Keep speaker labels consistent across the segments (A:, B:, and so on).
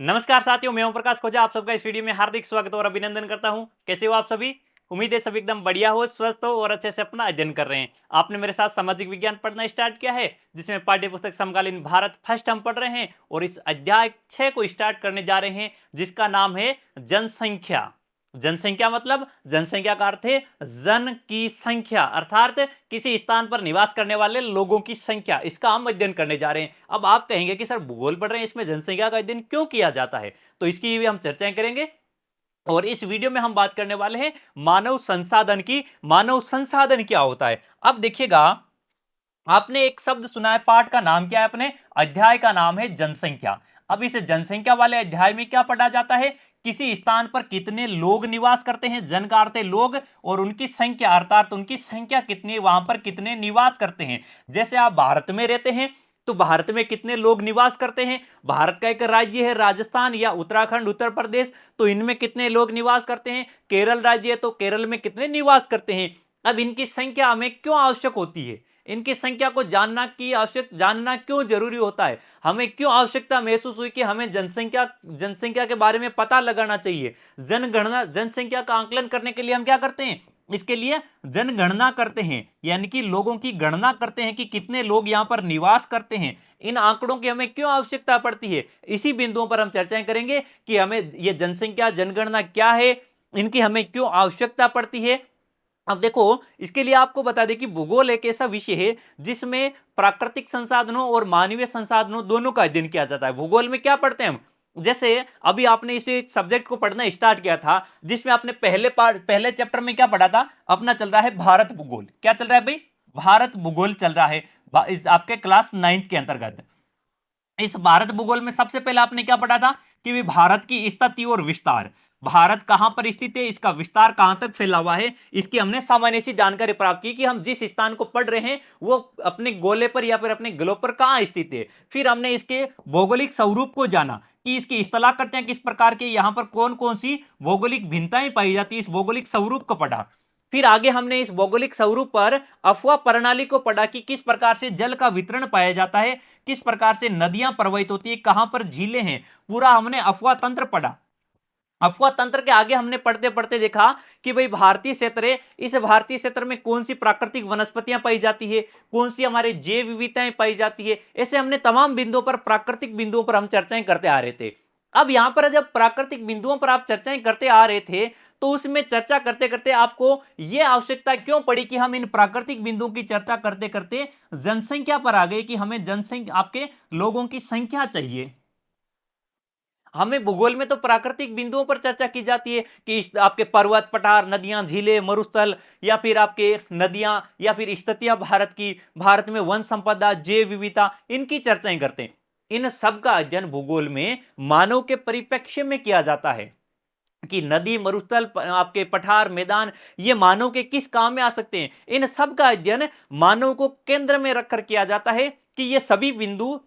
A: नमस्कार साथियों, मैं ओम प्रकाश खोजा आप सबका इस वीडियो में हार्दिक स्वागत और अभिनंदन करता हूं। कैसे हो आप सभी? उम्मीद है सब एकदम बढ़िया हो, स्वस्थ हो और अच्छे से अपना अध्ययन कर रहे हैं। आपने मेरे साथ सामाजिक विज्ञान पढ़ना स्टार्ट किया है, जिसमें पाठ्य पुस्तक समकालीन भारत फर्स्ट हम पढ़ रहे हैं और इस अध्याय 6 को स्टार्ट करने जा रहे हैं, जिसका नाम है जनसंख्या। जनसंख्या मतलब जनसंख्या का अर्थ है जन की संख्या, अर्थात किसी स्थान पर निवास करने वाले लोगों की संख्या। इसका हम अध्ययन करने जा रहे हैं। अब आप कहेंगे कि सर भूगोल पढ़ रहे हैं, इसमें जनसंख्या का अध्ययन क्यों किया जाता है? तो इसकी भी हम चर्चाएं करेंगे और इस वीडियो में हम बात करने वाले हैं मानव संसाधन की। मानव संसाधन क्या होता है? अब देखिएगा, आपने एक शब्द सुना है, पाठ का नाम क्या है? अपने अध्याय का नाम है जनसंख्या। अब इस जनसंख्या वाले अध्याय में क्या पढ़ा जाता है? किसी स्थान पर कितने लोग निवास करते हैं, जन का अर्थ है लोग, और उनकी संख्या अर्थात उनकी संख्या कितनी है, वहां पर कितने निवास करते हैं। जैसे आप भारत में रहते हैं तो भारत में कितने लोग निवास करते हैं? भारत का एक राज्य है राजस्थान या उत्तराखंड, उत्तर प्रदेश, तो इनमें कितने लोग निवास करते हैं? केरल राज्य है तो केरल में कितने निवास करते हैं? अब इनकी संख्या हमें क्यों आवश्यक होती है? इनकी संख्या को जानना क्यों जरूरी होता है? हमें क्यों आवश्यकता महसूस हुई कि हमें जनसंख्या के बारे में पता लगाना चाहिए? जनगणना, जनसंख्या का आंकलन करने के लिए हम क्या करते हैं? इसके लिए जनगणना करते हैं, यानी कि लोगों की गणना करते हैं कि कितने लोग यहां पर निवास करते हैं। इन आंकड़ों की हमें क्यों आवश्यकता पड़ती है? इसी बिंदुओं पर हम चर्चाएं करेंगे कि हमें यह जनसंख्या, जनगणना क्या है, इनकी हमें क्यों आवश्यकता पड़ती है। अब देखो, इसके लिए आपको बता दें कि भूगोल एक ऐसा विषय है जिसमें प्राकृतिक संसाधनों और मानवीय संसाधनों दोनों का अध्ययन किया जाता है। भूगोल में क्या पढ़ते हैं हम? जैसे अभी आपने इस सब्जेक्ट को पढ़ना स्टार्ट किया था, जिसमें आपने पहले चैप्टर में क्या पढ़ा था? अपना चल रहा है भारत भूगोल। क्या चल रहा है भाई? भारत भूगोल चल रहा है इस आपके क्लास 9th के अंतर्गत। इस भारत भूगोल में सबसे पहले आपने क्या पढ़ा था कि भी भारत की स्थिति और विस्तार। भारत कहां पर स्थित है, इसका विस्तार कहां तक फैला हुआ है, इसकी हमने सामान्य सी जानकारी प्राप्त की कि हम जिस स्थान को पढ़ रहे हैं वो अपने गोले पर या फिर अपने ग्लोब पर कहां स्थित है। फिर हमने इसके भौगोलिक स्वरूप को जाना कि इसकी स्थलाकृतियां किस प्रकार के, यहां पर कौन कौन सी भौगोलिक भिन्नताएं पाई जाती है, इस भौगोलिक स्वरूप को पढ़ा। फिर आगे हमने इस भौगोलिक स्वरूप पर अफवाह प्रणाली को पढ़ा कि किस प्रकार से जल का वितरण पाया जाता है, किस प्रकार से नदियां प्रवाहित होती है, कहां पर झीलें हैं, पूरा हमने अफवाह तंत्र पढ़ा। अफवाह तंत्र के आगे हमने पढ़ते पढ़ते देखा कि भाई भारतीय क्षेत्र है, इस भारतीय क्षेत्र में कौन सी प्राकृतिक वनस्पतियां पाई जाती है, कौन सी हमारे जैव विविधताएं पाई जाती है। ऐसे हमने तमाम बिंदुओं पर, प्राकृतिक बिंदुओं पर हम चर्चाएं करते आ रहे थे। अब यहां पर जब प्राकृतिक बिंदुओं पर आप चर्चाएं करते आ रहे थे, तो उसमें चर्चा करते करते आपको यह आवश्यकता क्यों पड़ी कि हम इन प्राकृतिक बिंदुओं की चर्चा करते करते जनसंख्या पर आ गए कि हमें जनसंख्या, आपके लोगों की संख्या चाहिए। हमें भूगोल में तो प्राकृतिक बिंदुओं पर चर्चा की जाती है कि आपके पर्वत, पठार, नदियां, झीलें, मरुस्थल, या फिर आपके नदियां, या फिर स्थितियां भारत की, भारत में वन संपदा, जैव विविधता, इनकी चर्चाएं करते हैं। इन सब का अध्ययन भूगोल में मानव के परिप्रेक्ष्य में किया जाता है कि नदी, मरुस्थल, आपके पठार, मैदान, ये मानव के किस काम में आ सकते हैं। इन सब का अध्ययन मानव को केंद्र में रखकर किया जाता है कि ये सभी बिंदु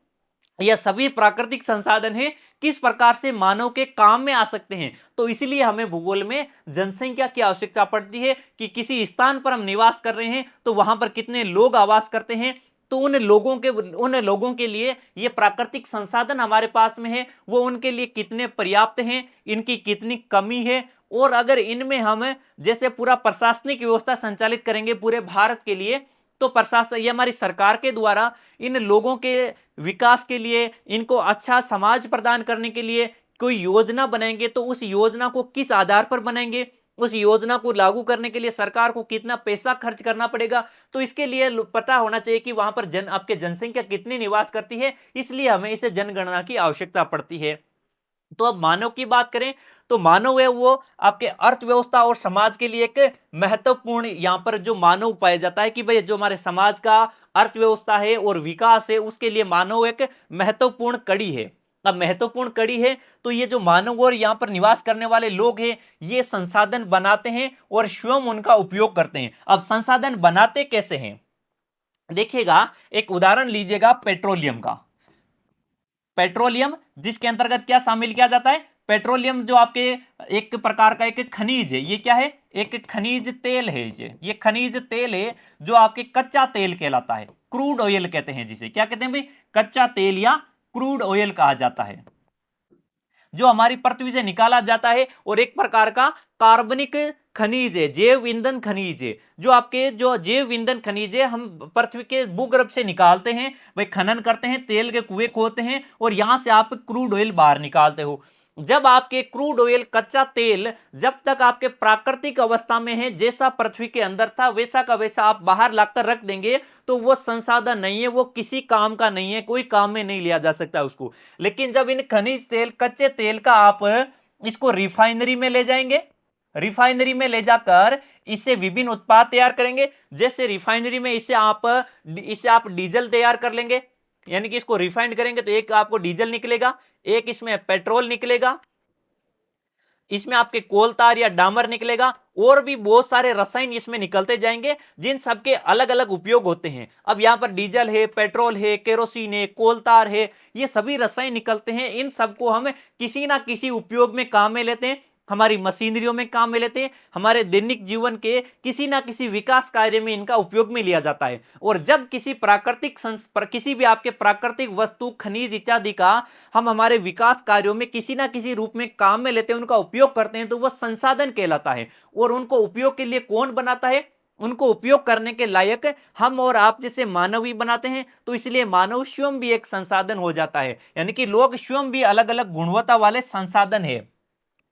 A: या सभी प्राकृतिक संसाधन हैं, किस प्रकार से मानव के काम में आ सकते हैं। तो इसलिए हमें भूगोल में जनसंख्या की आवश्यकता पड़ती है कि किसी स्थान पर हम निवास कर रहे हैं तो वहां पर कितने लोग आवास करते हैं, तो उन लोगों के लिए ये प्राकृतिक संसाधन हमारे पास में है, वो उनके लिए कितने पर्याप्त हैं, इनकी कितनी कमी है। और अगर इनमें हम जैसे पूरा प्रशासनिक व्यवस्था संचालित करेंगे पूरे भारत के लिए, तो प्रशासन, ये हमारी सरकार के द्वारा इन लोगों के विकास के लिए, इनको अच्छा समाज प्रदान करने के लिए कोई योजना बनाएंगे, तो उस योजना को किस आधार पर बनाएंगे, उस योजना को लागू करने के लिए सरकार को कितना पैसा खर्च करना पड़ेगा, तो इसके लिए पता होना चाहिए कि वहां पर आपके जनसंख्या कितनी निवास करती है। इसलिए हमें इसे जनगणना की आवश्यकता पड़ती है। तो अब मानव की बात करें तो मानव है वो आपके अर्थव्यवस्था और समाज के लिए एक महत्वपूर्ण, यहां पर जो मानव पाया जाता है कि भाई जो हमारे समाज का अर्थव्यवस्था है और विकास है, उसके लिए मानव एक महत्वपूर्ण कड़ी है। अब महत्वपूर्ण कड़ी है तो ये जो मानव और यहां पर निवास करने वाले लोग हैं, ये संसाधन बनाते हैं और स्वयं उनका उपयोग करते हैं। अब संसाधन बनाते कैसे हैं? देखिएगा, एक उदाहरण लीजिएगा पेट्रोलियम का। पेट्रोलियम जिसके अंतर्गत क्या शामिल किया जाता है? पेट्रोलियम जो आपके एक प्रकार का एक खनिज है, ये क्या है? एक खनिज तेल है। ये खनिज तेल है जो आपके कच्चा तेल कहलाता है, क्रूड ऑयल कहते हैं जिसे। क्या कहते हैं भाई? कच्चा तेल या क्रूड ऑयल कहा जाता है। जो हमारी पृथ्वी से निकाला जाता है, और एक प्रकार का कार्बनिक खनिज है, जैव ईंधन खनिज है। जो आपके जो जैव ईंधन खनिज है हम पृथ्वी के भूगर्भ से निकालते हैं, वही खनन करते हैं, तेल के कुएं खोदते हैं और यहां से आप क्रूड ऑयल बाहर निकालते हो। जब आपके क्रूड ऑयल कच्चा तेल जब तक आपके प्राकृतिक अवस्था में है, जैसा पृथ्वी के अंदर था वैसा का वैसा आप बाहर लाकर रख देंगे, तो वो संसाधन नहीं है, वो किसी काम का नहीं है, कोई काम में नहीं लिया जा सकता उसको। लेकिन जब इन खनिज तेल कच्चे तेल का आप इसको रिफाइनरी में ले जाएंगे, रिफाइनरी में ले जाकर इससे विभिन्न उत्पाद तैयार करेंगे। जैसे रिफाइनरी में इससे आप डीजल तैयार कर लेंगे, यानी कि इसको रिफाइंड करेंगे तो एक आपको डीजल निकलेगा, एक इसमें पेट्रोल निकलेगा, इसमें आपके कोल तार या डामर निकलेगा, और भी बहुत सारे रसायन इसमें निकलते जाएंगे जिन सबके अलग अलग उपयोग होते हैं। अब यहां पर डीजल है, पेट्रोल है, केरोसिन है, कोल तार है, ये सभी रसायन निकलते हैं। इन सबको हम किसी ना किसी उपयोग में काम में लेते हैं, हमारी मशीनरियों में काम में लेते हैं, हमारे दैनिक जीवन के किसी ना किसी विकास कार्य में इनका उपयोग में लिया जाता है। और जब किसी भी आपके प्राकृतिक वस्तु खनिज इत्यादि का हम हमारे विकास कार्यों में किसी ना किसी रूप में काम में लेते हैं, उनका उपयोग करते हैं, तो वह संसाधन कहलाता है। और उनको उपयोग के लिए कौन बनाता है? उनको उपयोग करने के लायक हम और आप जैसे मानव ही बनाते हैं। तो इसलिए मानव स्वयं भी एक संसाधन हो जाता है, यानी कि लोग स्वयं भी अलग अलग गुणवत्ता वाले संसाधन है।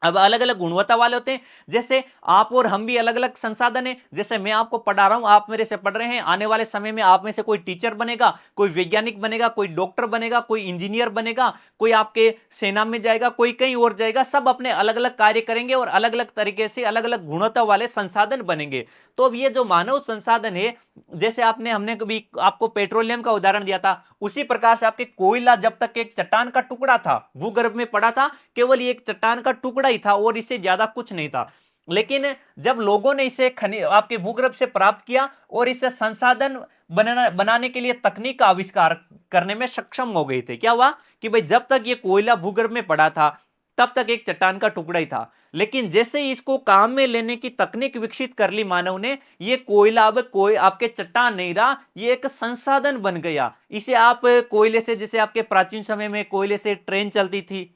A: अब अलग अलग गुणवत्ता वाले होते हैं, जैसे आप और हम भी अलग अलग संसाधन है। जैसे मैं आपको पढ़ा रहा हूं, आप मेरे से पढ़ रहे हैं, आने वाले समय में आप में से कोई टीचर बनेगा, कोई वैज्ञानिक बनेगा, कोई डॉक्टर बनेगा, कोई इंजीनियर बनेगा, कोई आपके सेना में जाएगा, कोई कहीं और जाएगा। सब अपने अलग अलग कार्य करेंगे और अलग अलग तरीके से अलग अलग गुणवत्ता वाले संसाधन बनेंगे। तो अब ये जो मानव संसाधन है, जैसे हमने कभी आपको पेट्रोलियम का उदाहरण दिया था, उसी प्रकार से आपके कोयला जब तक एक चट्टान का टुकड़ा था, भूगर्भ में पड़ा था, केवल एक चट्टान का टुकड़ा ही था और इससे ज्यादा कुछ नहीं था। लेकिन जब लोगों ने इसे आपके भूगर्भ से प्राप्त किया और इसे संसाधन बनाने के लिए तकनीक का आविष्कार करने में सक्षम हो गए थे, क्या हुआ कि भाई जब तक ये कोयला भूगर्भ में पड़ा था तब तक एक चट्टान का टुकड़ा ही था। लेकिन जैसे ही इसको काम में लेने की तकनीक विकसित कर ली मानव ने, ये कोयला अब कोई आपके चट्टान नहीं रहा, ये एक संसाधन बन गया। इसे आप कोयले से, जैसे आपके प्राचीन समय में कोयले से ट्रेन चलती थी,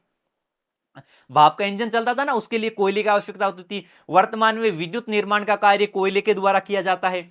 A: भाप का इंजन चलता था ना, उसके लिए कोयले की आवश्यकता होती थी। वर्तमान में विद्युत निर्माण का कार्य कोयले के द्वारा किया जाता है।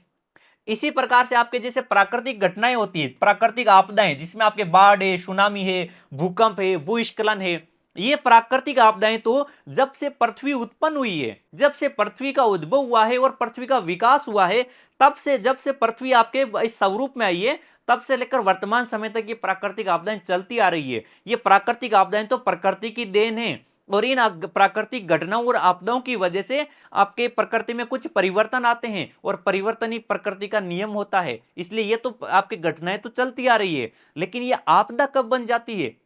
A: इसी प्रकार से आपके जैसे प्राकृतिक घटनाएं होती है, प्राकृतिक आपदाएं, जिसमें आपके बाढ़ है, सुनामी है, भूकंप है, भूस्खलन है, ये प्राकृतिक आपदाएं तो जब से पृथ्वी उत्पन्न हुई है, जब से पृथ्वी का उद्भव हुआ है और पृथ्वी का विकास हुआ है, तब से, जब से पृथ्वी आपके इस स्वरूप में आई है, तब से लेकर वर्तमान समय तक ये प्राकृतिक आपदाएं चलती आ रही है। ये प्राकृतिक आपदाएं तो प्रकृति की देन है, और इन प्राकृतिक घटनाओं और आपदाओं की वजह से आपके प्रकृति में कुछ परिवर्तन आते हैं, और परिवर्तन ही प्रकृति का नियम होता है। इसलिए ये तो आपकी घटनाएं तो चलती आ रही है, लेकिन ये आपदा कब बन जाती है?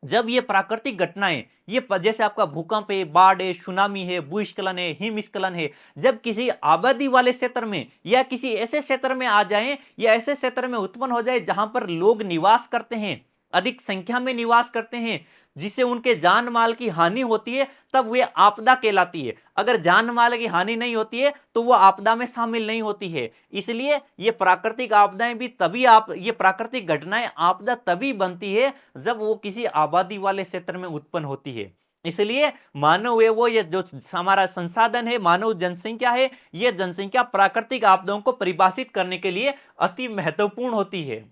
A: जब ये प्राकृतिक घटनाएं, ये जैसे आपका भूकंप है, बाढ़ है, सुनामी है, भूस्खलन है, हिमस्खलन है, जब किसी आबादी वाले क्षेत्र में या किसी ऐसे क्षेत्र में आ जाएं, या ऐसे क्षेत्र में उत्पन्न हो जाए जहां पर लोग निवास करते हैं, अधिक संख्या में निवास करते हैं, जिससे उनके जान माल की हानि होती है, तब वे आपदा कहलाती है। अगर जान माल की हानि नहीं होती है तो वो आपदा में शामिल नहीं होती है। इसलिए ये प्राकृतिक आपदाएं भी तभी ये प्राकृतिक घटनाएं आपदा तभी बनती है जब वो किसी आबादी वाले क्षेत्र में उत्पन्न होती है। इसलिए मानव है वो, ये जो हमारा संसाधन है, मानव जनसंख्या है, ये जनसंख्या प्राकृतिक आपदाओं को परिभाषित करने के लिए अति महत्वपूर्ण होती है।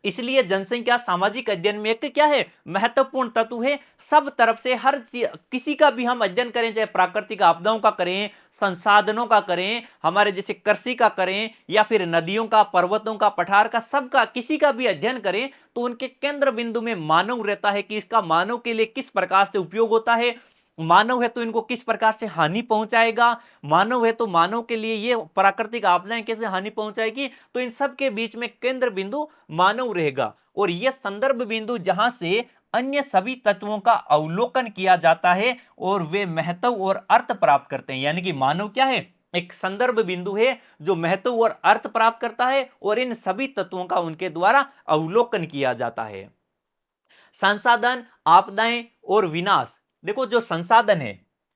A: इसलिए जनसंख्या सामाजिक अध्ययन में एक क्या है, महत्वपूर्ण तत्व है। सब तरफ से हर किसी का भी हम अध्ययन करें, चाहे प्राकृतिक आपदाओं का करें, संसाधनों का करें, हमारे जैसे कृषि का करें, या फिर नदियों का, पर्वतों का, पठार का, सबका किसी का भी अध्ययन करें, तो उनके केंद्र बिंदु में मानव रहता है कि इसका मानव के लिए किस प्रकार से उपयोग होता है। मानव है तो इनको किस प्रकार से हानि पहुंचाएगा, मानव है तो मानव के लिए ये प्राकृतिक आपदाएं कैसे हानि पहुंचाएगी। तो इन सब के बीच में केंद्र बिंदु मानव रहेगा, और यह संदर्भ बिंदु जहां से अन्य सभी तत्वों का अवलोकन किया जाता है और वे महत्व और अर्थ प्राप्त करते हैं। यानी कि मानव क्या है, एक संदर्भ बिंदु है जो महत्व और अर्थ प्राप्त करता है, और इन सभी तत्वों का उनके द्वारा अवलोकन किया जाता है। संसाधन, आपदाएं और विनाश। देखो, जो संसाधन है,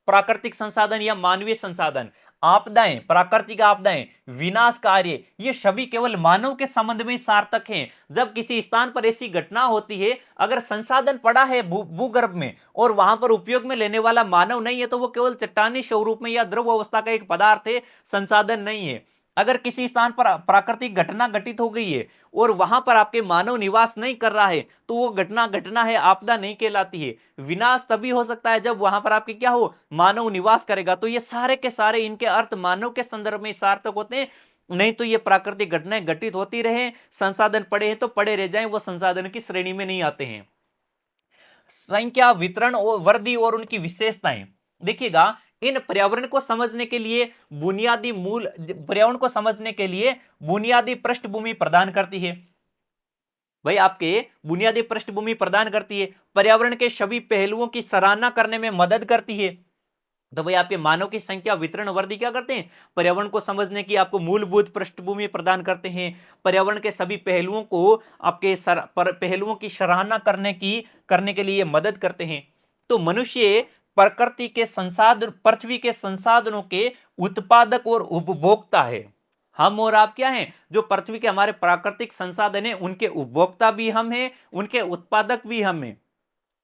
A: प्राकृतिक संसाधन या मानवीय संसाधन, आपदाएं, प्राकृतिक आपदाएं, विनाश कार्य, ये सभी केवल मानव के संबंध में सार्थक हैं। जब किसी स्थान पर ऐसी घटना होती है, अगर संसाधन पड़ा है भूगर्भ में और वहां पर उपयोग में लेने वाला मानव नहीं है, तो वो केवल चट्टानी स्वरूप में या द्रव अवस्था का एक पदार्थ है, संसाधन नहीं है। अगर किसी स्थान पर प्राकृतिक घटना घटित हो गई है और वहां पर आपके मानव निवास नहीं कर रहा है, तो वो घटना घटना है, आपदा नहीं कहलाती है। विनाश तभी हो सकता है जब वहां पर आपके क्या हो, मानव निवास करेगा। तो ये सारे के सारे इनके अर्थ मानव के संदर्भ में सार्थक होते हैं। नहीं तो ये प्राकृतिक घटनाएं घटित होती रहे, संसाधन पड़े हैं तो पड़े रह जाएं, वो संसाधन की श्रेणी में नहीं आते हैं। संख्या, वितरण और वृद्धि और उनकी विशेषताएं, देखिएगा, इन पर्यावरण को समझने के लिए बुनियादी मूल पर्यावरण को समझने के लिए बुनियादी पृष्ठभूमि प्रदान करती है। भाई आपके बुनियादी पृष्ठभूमि प्रदान करती है, पर्यावरण के सभी पहलुओं की सराहना करने में मदद करती है। तो भाई आपके मानव की संख्या, वितरण, वृद्धि क्या करते हैं, पर्यावरण को समझने की आपको मूलभूत पृष्ठभूमि प्रदान करते हैं। पर्यावरण के सभी पहलुओं को आपके पहलुओं की सराहना करने के लिए मदद करते हैं। तो मनुष्य प्रकृति के संसाधन, पृथ्वी के संसाधनों के उत्पादक और उपभोक्ता है। हम और आप क्या हैं, जो पृथ्वी के हमारे प्राकृतिक संसाधन है, उनके उपभोक्ता भी हम हैं, उनके उत्पादक भी हम हैं।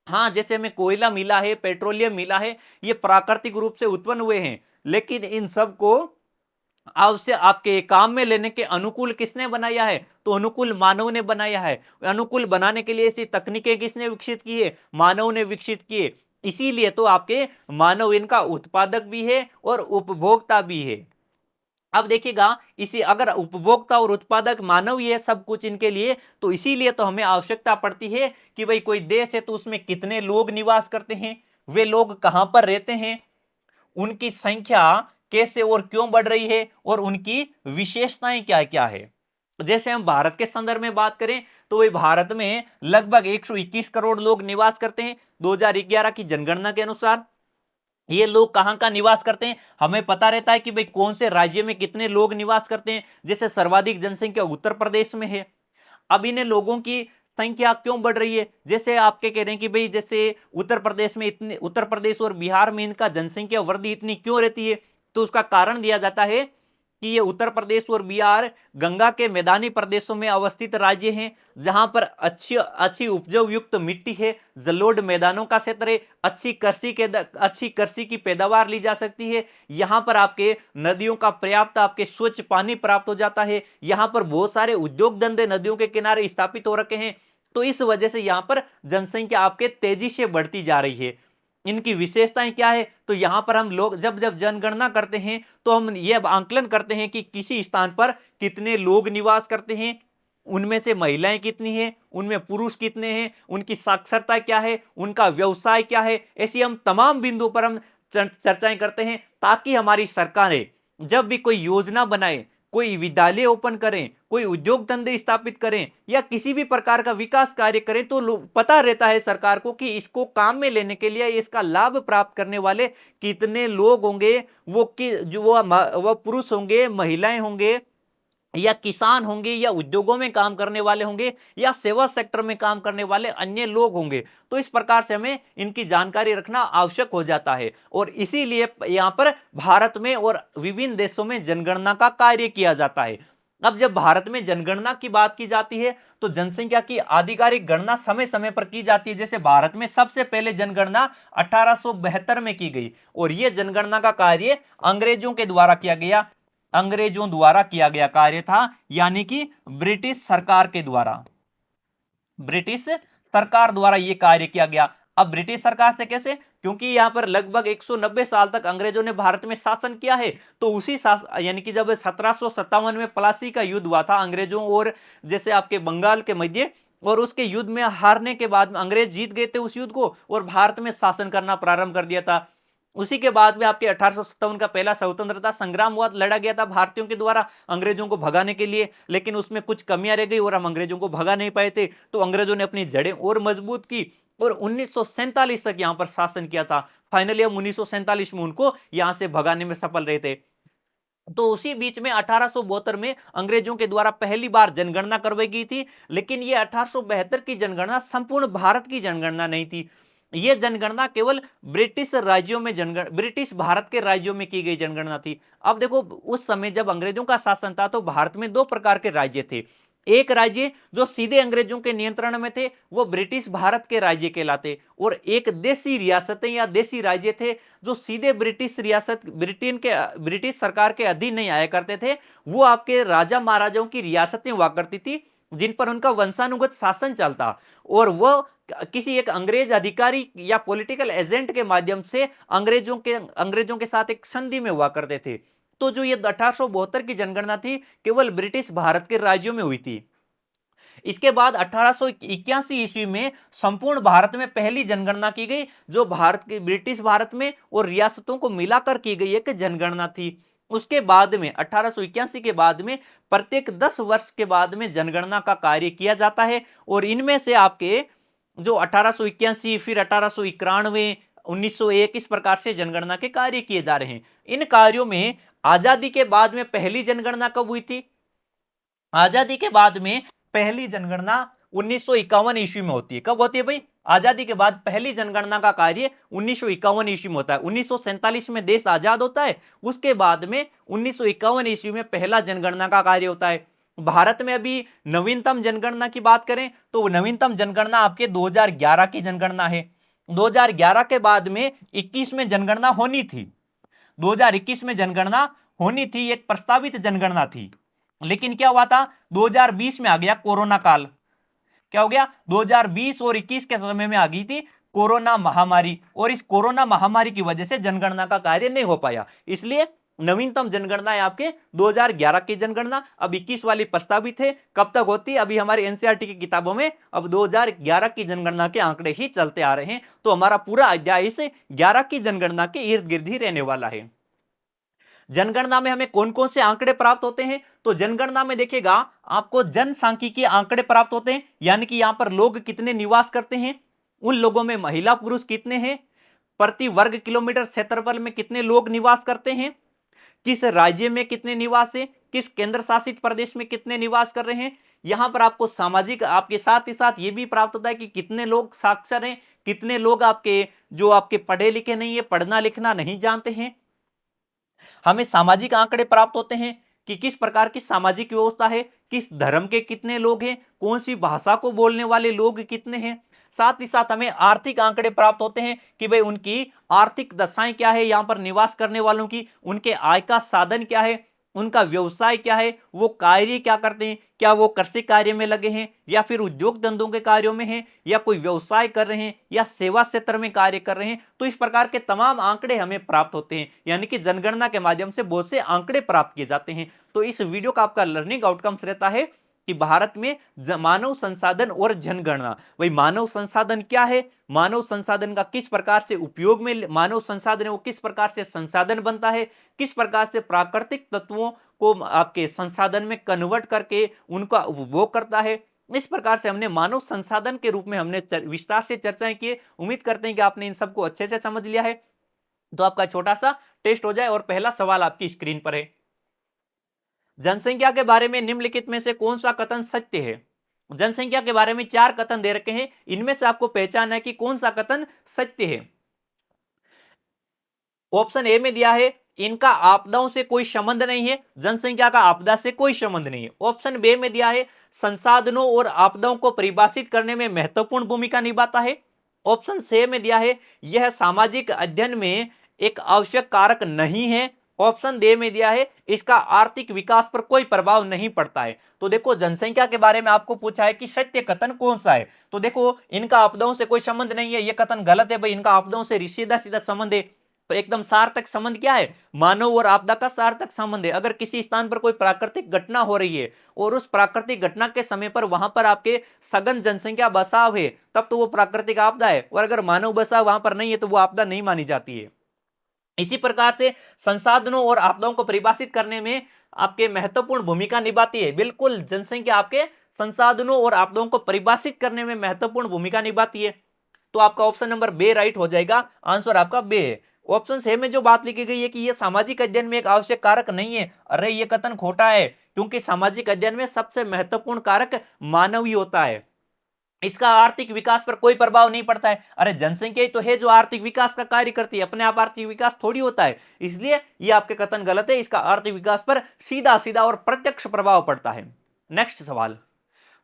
A: हाँ, जैसे हमें कोयला मिला है, पेट्रोलियम मिला है, ये प्राकृतिक रूप से उत्पन्न हुए हैं, लेकिन इन सब को आपसे आपके काम में लेने के अनुकूल किसने बनाया है, तो अनुकूल मानव ने बनाया है। अनुकूल बनाने के लिए ऐसी तकनीकें किसने विकसित की है, मानव ने विकसित की है। इसीलिए तो आपके मानव इनका उत्पादक भी है और उपभोक्ता भी है। अब देखिएगा, इसी अगर उपभोक्ता और उत्पादक मानव ही है सब कुछ इनके लिए, तो इसीलिए तो हमें आवश्यकता पड़ती है कि भाई कोई देश है तो उसमें कितने लोग निवास करते हैं, वे लोग कहां पर रहते हैं, उनकी संख्या कैसे और क्यों बढ़ रही है और उनकी विशेषताएं क्या क्या है। जैसे हम भारत के संदर्भ में बात करें, तो वही भारत में लगभग 121 करोड़ लोग निवास करते हैं 2011 की जनगणना के अनुसार। ये लोग कहां का निवास करते हैं, हमें पता रहता है कि भाई कौन से राज्य में कितने लोग निवास करते हैं। जैसे सर्वाधिक जनसंख्या उत्तर प्रदेश में है। अब इन लोगों की संख्या क्यों बढ़ रही है, जैसे आपके कह रहे हैं कि भाई जैसे उत्तर प्रदेश में इतने, उत्तर प्रदेश और बिहार में इनका जनसंख्या वृद्धि इतनी क्यों रहती है, तो उसका कारण दिया जाता है कि ये उत्तर प्रदेश और बिहार गंगा के मैदानी प्रदेशों में अवस्थित राज्य हैं, जहां पर अच्छी अच्छी उपजाऊ युक्त मिट्टी है, जलोढ़ मैदानों का क्षेत्र है, अच्छी कृषि की पैदावार ली जा सकती है। यहाँ पर आपके नदियों का पर्याप्त आपके स्वच्छ पानी प्राप्त हो जाता है। यहाँ पर बहुत सारे उद्योग धंधे नदियों के किनारे स्थापित हो रखे हैं। तो इस वजह से यहाँ पर जनसंख्या आपके तेजी से बढ़ती जा रही है। इनकी विशेषताएं क्या है, तो यहां पर हम लोग जब जब जनगणना करते हैं तो हम ये आंकलन करते हैं कि किसी स्थान पर कितने लोग निवास करते हैं, उनमें से महिलाएं कितनी हैं, उनमें पुरुष कितने हैं, उनकी साक्षरता क्या है, उनका व्यवसाय क्या है। ऐसी हम तमाम बिंदुओं पर हम चर्चाएं करते हैं, ताकि हमारी सरकारें जब भी कोई योजना बनाए, कोई विद्यालय ओपन करें, कोई उद्योग धंधे स्थापित करें या किसी भी प्रकार का विकास कार्य करें, तो पता रहता है सरकार को कि इसको काम में लेने के लिए, इसका लाभ प्राप्त करने वाले कितने लोग होंगे, वो कि जो वो पुरुष होंगे, महिलाएं होंगे, या किसान होंगे, या उद्योगों में काम करने वाले होंगे, या सेवा सेक्टर में काम करने वाले अन्य लोग होंगे। तो इस प्रकार से हमें इनकी जानकारी रखना आवश्यक हो जाता है, और इसीलिए यहां पर भारत में और विभिन्न देशों में जनगणना का कार्य किया जाता है। अब जब भारत में जनगणना की बात की जाती है, तो जनसंख्या की आधिकारिक गणना समय समय पर की जाती है। जैसे भारत में सबसे पहले जनगणना 1872 में की गई, और यह जनगणना का कार्य अंग्रेजों के द्वारा किया गया, अंग्रेजों द्वारा किया गया कार्य था, यानी कि ब्रिटिश सरकार के द्वारा, ब्रिटिश सरकार द्वारा यह कार्य किया गया। अब ब्रिटिश सरकार से कैसे, क्योंकि यहां पर लगभग 190 साल तक अंग्रेजों ने भारत में शासन किया है। तो उसी यानी कि जब 1757 में प्लासी का युद्ध हुआ था अंग्रेजों और जैसे आपके बंगाल के मध्य, और उसके युद्ध में हारने के बाद अंग्रेज जीत गए थे उस युद्ध को और भारत में शासन करना प्रारंभ कर दिया था। उसी के बाद में आपके 1857 का पहला स्वतंत्रता संग्राम हुआ, लड़ा गया था भारतीयों के द्वारा अंग्रेजों को भगाने के लिए, लेकिन उसमें कुछ कमियां रह गई और हम अंग्रेजों को भगा नहीं पाए थे। तो अंग्रेजों ने अपनी जड़ें और मजबूत की और 1947 तक यहां पर शासन किया था। फाइनली हम 1947 में उनको यहां से भगाने में सफल रहे थे। तो उसी बीच में 1872 में अंग्रेजों के द्वारा पहली बार जनगणना करवाई गई थी, लेकिन ये 1872 की जनगणना संपूर्ण भारत की जनगणना नहीं थी। ये जनगणना केवल ब्रिटिश राज्यों में ब्रिटिश भारत के राज्यों में की गई जनगणना थी। अब देखो, उस समय जब अंग्रेजों का शासन था तो भारत में दो प्रकार के राज्य थे। एक राज्य जो सीधे अंग्रेजों के नियंत्रण में थे, वो ब्रिटिश भारत के राज्य कहलाते, और एक देसी रियासतें या देसी राज्य थे जो सीधे ब्रिटिश सरकार के अधीन नहीं आया करते थे। वो आपके राजा महाराजाओं की रियासतें हुआ करती थी, जिन पर उनका वंशानुगत शासन चलता, और वो किसी एक अंग्रेज अधिकारी या पॉलिटिकल एजेंट के माध्यम से अंग्रेजों के साथ एक संधि में हुआ करते थे। तो जो ये 1872 की जनगणना थी, केवल ब्रिटिश भारत के राज्यों में हुई थी। इसके बाद 1881 ईस्वी में संपूर्ण भारत में पहली जनगणना की गई, जो ब्रिटिश भारत में और रियासतों को मिलाकर की गई एक जनगणना थी। उसके बाद में 1881 के बाद में प्रत्येक 10 वर्ष के बाद में जनगणना का कार्य किया जाता है, और इनमें से आपके जो 1881, फिर 1891, 1901, इस प्रकार से जनगणना के कार्य किए जा रहे हैं। इन कार्यों में आजादी के बाद में पहली जनगणना कब हुई थी? आजादी के बाद में पहली जनगणना 1951 ईस्वी में होती है। कब होती है भाई? आजादी के बाद पहली जनगणना का कार्य 1951 ईस्वी में होता है। 1947 में देश आजाद होता है, उसके बाद में 1951 ईस्वी में पहला जनगणना का कार्य होता है। भारत में अभी नवीनतम जनगणना की बात करें तो नवीनतम जनगणना आपके 2011 की जनगणना है। 2011 के बाद में 21 में जनगणना होनी थी। 2021 में जनगणना होनी थी, एक प्रस्तावित जनगणना थी, लेकिन क्या हुआ था? 2020 में आ गया कोरोना काल। क्या हो गया? 2020 और 21 के समय में आ गई थी कोरोना महामारी, और इस कोरोना महामारी की वजह से जनगणना का कार्य नहीं हो पाया। इसलिए नवीनतम जनगणना है आपके 2011 की जनगणना। अब 21 वाली प्रस्तावित है, कब तक होती? अभी हमारी एनसीईआरटी की किताबों में अब 2011 की जनगणना के आंकड़े ही चलते आ रहे हैं, तो हमारा पूरा अध्याय इस 11 की जनगणना के इर्द गिर्द ही रहने वाला है। जनगणना में हमें कौन कौन से आंकड़े प्राप्त होते हैं? तो जनगणना में देखिएगा, आपको जनसांख्यिकीय आंकड़े प्राप्त होते हैं, यानी कि यहां पर लोग कितने निवास करते हैं, उन लोगों में महिला पुरुष कितने हैं, प्रति वर्ग किलोमीटर क्षेत्रफल में कितने लोग निवास करते हैं, किस राज्य में कितने निवास है, किस केंद्र शासित प्रदेश में कितने निवास कर रहे हैं। यहां पर आपको सामाजिक, आपके साथ ही साथ ये भी प्राप्त होता है कि कितने लोग साक्षर हैं, कितने लोग आपके पढ़े लिखे नहीं है, पढ़ना लिखना नहीं जानते हैं। हमें सामाजिक आंकड़े प्राप्त होते हैं कि किस प्रकार की सामाजिक व्यवस्था है, किस धर्म के कितने लोग हैं, कौन सी भाषा को बोलने वाले लोग कितने हैं। साथ ही साथ हमें आर्थिक आंकड़े प्राप्त होते हैं कि भाई उनकी आर्थिक दशाएं क्या है, यहां पर निवास करने वालों की, उनके आय का साधन क्या है, उनका व्यवसाय क्या है, वो कार्य क्या करते हैं, क्या वो कृषि कार्य में लगे हैं या फिर उद्योग धंधों के कार्यों में हैं, या कोई व्यवसाय कर रहे हैं या सेवा क्षेत्र में कार्य कर रहे हैं। तो इस प्रकार के तमाम आंकड़े हमें प्राप्त होते हैं, यानी कि जनगणना के माध्यम से बहुत से आंकड़े प्राप्त किए जाते हैं। तो इस वीडियो का आपका लर्निंग आउटकम्स रहता है कि भारत में मानव संसाधन और जनगणना। भाई मानव संसाधन क्या है, मानव संसाधन का किस प्रकार से उपयोग में मानव संसाधन है वो किस प्रकार से संसाधन बनता है, किस प्रकार से प्राकृतिक तत्वों को आपके संसाधन में कन्वर्ट करके उनका उपभोग करता है। इस प्रकार से हमने मानव संसाधन के रूप में हमने विस्तार से चर्चाएं की। उम्मीद करते हैं कि आपने इन सबको अच्छे से समझ लिया है। तो आपका छोटा सा टेस्ट हो जाए, और पहला सवाल आपकी स्क्रीन पर है। जनसंख्या के बारे में निम्नलिखित में से कौन सा कथन सत्य है? जनसंख्या के बारे में 4 कथन दे रखे हैं, इनमें से आपको पहचानना है कि कौन सा कथन सत्य है। ऑप्शन ए में दिया है, इनका आपदाओं से कोई संबंध नहीं है, जनसंख्या का आपदा से कोई संबंध नहीं है। ऑप्शन बी में दिया है, संसाधनों और आपदाओं को परिभाषित करने में महत्वपूर्ण भूमिका निभाता है। ऑप्शन सी में दिया है, यह सामाजिक अध्ययन में एक आवश्यक कारक नहीं है। ऑप्शन डी में दिया है, इसका आर्थिक विकास पर कोई प्रभाव नहीं पड़ता है। तो देखो, जनसंख्या के बारे में आपको पूछा है कि सत्य कथन कौन सा है, तो देखो, इनका आपदाओं से कोई संबंध नहीं है, यह कथन गलत है भाई। इनका आपदाओं से सीधा सीधा संबंध है। तो एकदम सार्थक संबंध क्या है? मानव और आपदा का सार्थक संबंध है। अगर किसी स्थान पर कोई प्राकृतिक घटना हो रही है और उस प्राकृतिक घटना के समय पर वहां पर आपके सघन जनसंख्या बसाव है, तब तो वो प्राकृतिक आपदा है, और अगर मानव बसाव वहां पर नहीं है तो वो आपदा नहीं मानी जाती है। इसी प्रकार से संसाधनों और आपदाओं को परिभाषित करने में आपके महत्वपूर्ण भूमिका निभाती है। बिल्कुल, जनसंख्या आपके संसाधनों और आपदाओं को परिभाषित करने में महत्वपूर्ण भूमिका निभाती है। तो आपका ऑप्शन नंबर बे राइट हो जाएगा, आंसर आपका बे है। ऑप्शन ए में जो बात लिखी गई है कि यह सामाजिक अध्ययन में एक आवश्यक कारक नहीं है, अरे ये कथन खोटा है, क्योंकि सामाजिक अध्ययन में सबसे महत्वपूर्ण कारक मानव ही होता है। इसका आर्थिक विकास पर कोई प्रभाव नहीं पड़ता है। अरे जनसंख्या ही तो है जो आर्थिक विकास का कार्य करती है, अपने आप आर्थिक विकास थोड़ी होता है। इसलिए ये आपके कथन गलत है, इसका आर्थिक विकास पर सीधा सीधा और प्रत्यक्ष प्रभाव पड़ता है। नेक्स्ट सवाल,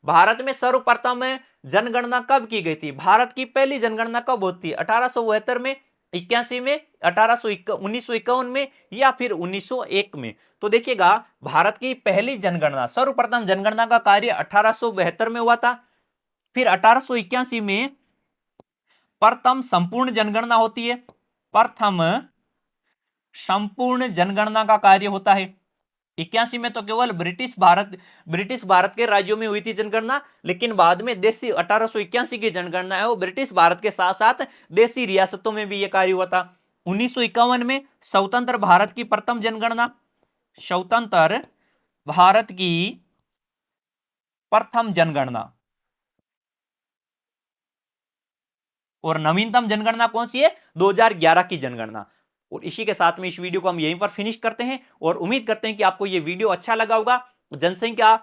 A: भारत में सर्वप्रथम जनगणना कब की गई थी? भारत की पहली जनगणना कब होती है? 1872 में, 81 में, 1951 में या फिर 1901 में? तो देखिएगा, भारत की पहली जनगणना, सर्वप्रथम जनगणना का कार्य 1872 में हुआ था। फिर 1881 में प्रथम संपूर्ण जनगणना होती है, प्रथम संपूर्ण जनगणना का कार्य होता है। 81 में तो केवल ब्रिटिश भारत के राज्यों में हुई थी जनगणना, लेकिन बाद में देशी 1881 की जनगणना है वो ब्रिटिश भारत के साथ साथ देशी रियासतों में भी यह कार्य हुआ था। 1951 में स्वतंत्र भारत की प्रथम जनगणना, स्वतंत्र भारत की प्रथम जनगणना। और नवीनतम जनगणना कौन सी है? 2011 की जनगणना। और इसी के साथ में इस वीडियो को हम यहीं पर फिनिश करते हैं और उम्मीद करते हैं कि आपको यह वीडियो अच्छा लगा होगा। जनसंख्या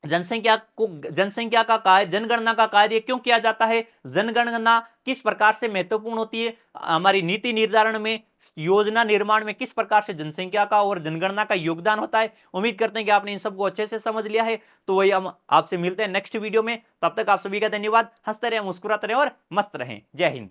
A: जनसंख्या का कार्य, जनगणना का कार्य क्यों किया जाता है, जनगणना किस प्रकार से महत्वपूर्ण होती है हमारी नीति निर्धारण में, योजना निर्माण में किस प्रकार से जनसंख्या का और जनगणना का योगदान होता है। उम्मीद करते हैं कि आपने इन सबको अच्छे से समझ लिया है। तो वही हम आपसे मिलते हैं नेक्स्ट वीडियो में। तब तक आप सभी का धन्यवाद। हंसते रहें, मुस्कुराते रहें और मस्त रहें। जय हिंद।